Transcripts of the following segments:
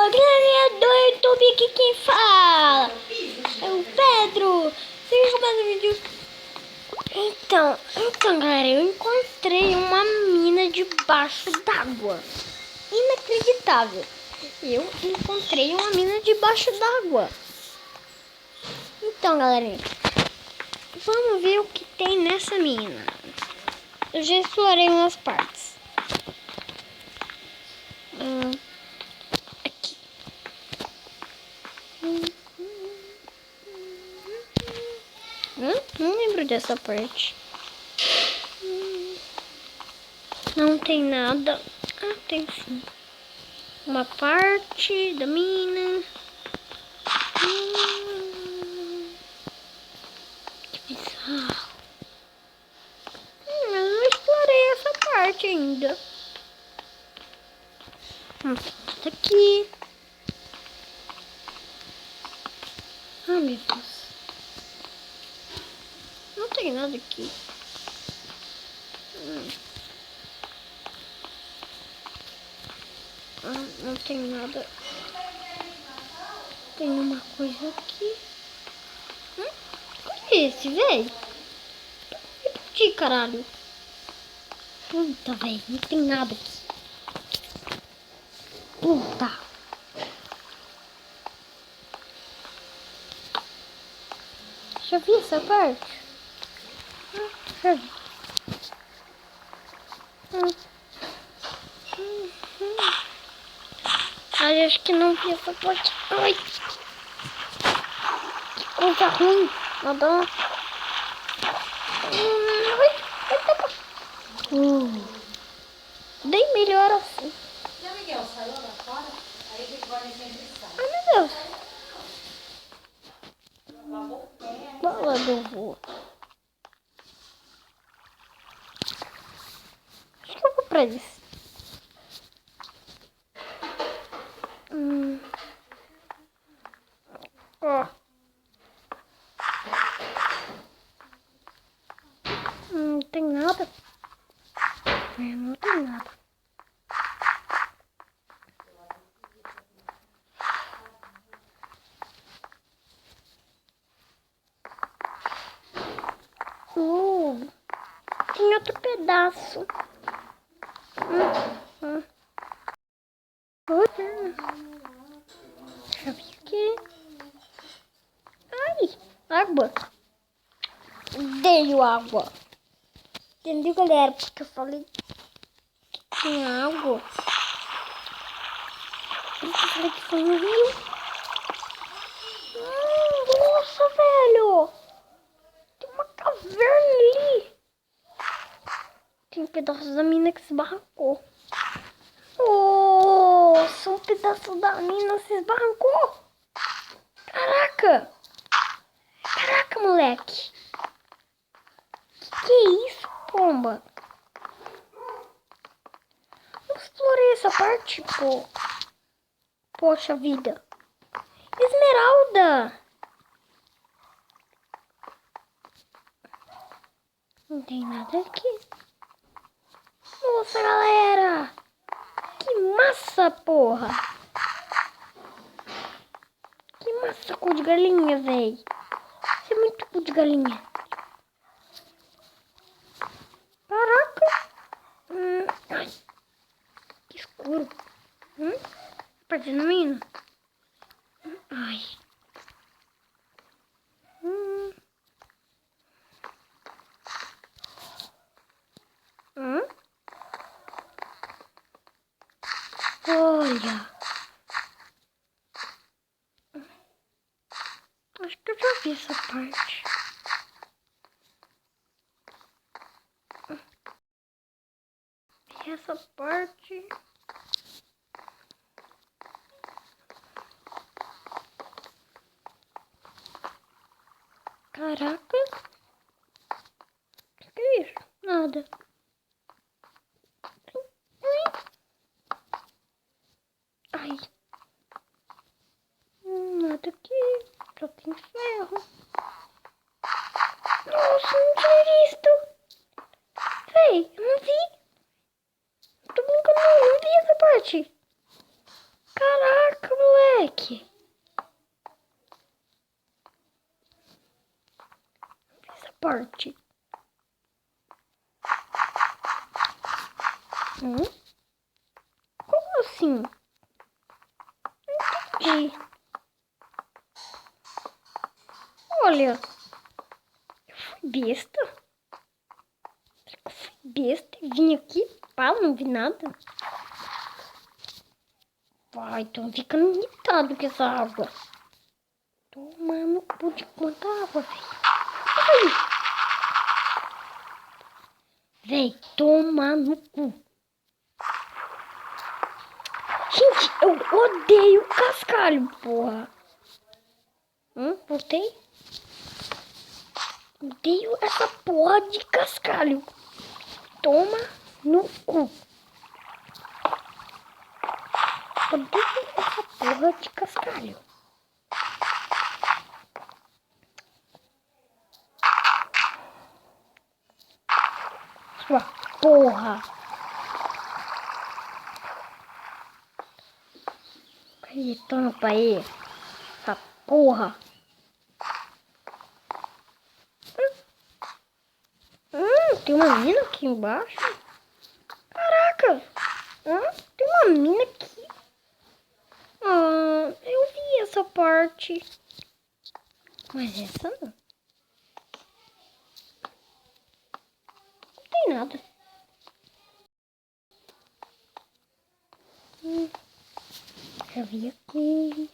galerinha do YouTube, aqui quem fala é o Pedro. Seja mais um vídeo. Então, galera, eu encontrei uma mina debaixo d'água. Inacreditável. Eu encontrei uma mina debaixo d'água. Então, galerinha, vamos ver o que tem nessa mina. Eu já explorei umas partes. Aqui. Não lembro dessa parte. Não tem nada. Ah, tem sim. Uma parte da mina. Que bizarro. Eu não explorei essa parte ainda. Tudo aqui. Ai, meu Deus. Não tem nada aqui. Não tem nada. Tem uma coisa aqui. O que é esse, velho? Que caralho? Puta, velho. Não tem nada aqui. Puta. Já vi essa parte? Já vi. Ai, acho que não vi essa parte. Ai. Que coisa ruim. Nada. Bem melhor assim. Miguel, saiu lá fora, aí a gente vai sempre sai. Ai, meu Deus. Lavou o pé. Bola do vô. Acho que eu vou pra isso. Ó. Não tem nada. Não tem nada. Tem outro pedaço. Deixa eu ver aqui. Ai, água. Odeio água. Entendeu, galera? Porque eu falei que tinha água. Eu falei que foi no rio. Nossa, velho. Tem uma caverna ali. Tem um pedaço da mina que se barrancou. Nossa, um pedaço da mina se esbarrancou. Caraca. Caraca, moleque. Que é isso, pomba? Eu explorei essa parte, pô. Poxa vida. Esmeralda. Não tem nada aqui. Nossa, galera. Que massa, porra. Que massa cu de galinha, véi. Isso é muito cu de galinha. Caraca. Ai. Que escuro. Perdendo a mina. Ai. Olha. Acho que eu já vi essa parte. Vi essa parte. Caraca. O que é isso? Nada. Ai. Nada aqui. Só tem ferro. Nossa, não tinha visto. Véi, eu não vi. Tô brincando, não vi essa parte. Caraca, forte. Como assim? Não entendi. Olha, eu fui besta. Eu fui besta e vim aqui, pá, não vi nada. Vai, tô ficando irritado com essa água. Toma no cu de quanta água, velho. Véi, toma no cu. Gente, eu odeio cascalho, porra. Voltei? Odeio essa porra de cascalho. Toma no cu. Odeio essa porra de cascalho. Sua porra. Acreditando pra ele. Essa porra. Tem uma mina aqui embaixo. Caraca. Tem uma mina aqui. Eu vi essa parte. Mas essa não. Não tem nada. Eu vi aqui.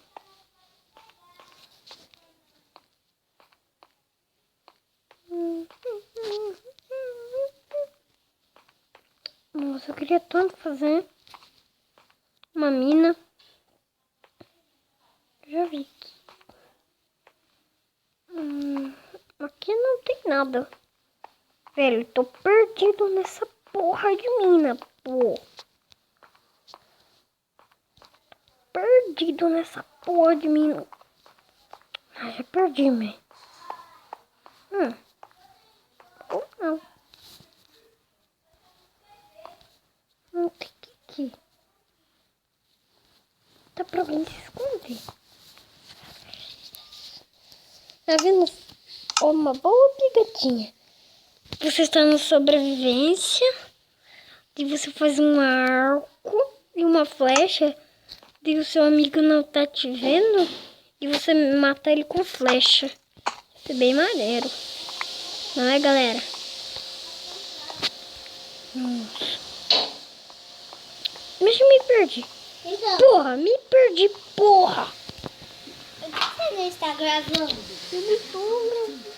Nossa, eu queria tanto fazer uma mina. Já vi aqui. Aqui não tem nada. Velho, tô perdido nessa porra de mina, pô. Perdido nessa porra de mina. Já perdi, man. Ou não. Não tem que aqui. Dá pra alguém se esconder. Tá vendo? Uma boa pegadinha. Você está na sobrevivência. E você faz um arco e uma flecha. E o seu amigo não tá te vendo. E você mata ele com flecha. Isso é bem maneiro. Não é, galera? Mas eu me perdi. Então, Porra, me perdi, porra. por que você não está gravando? Eu não tô gravando.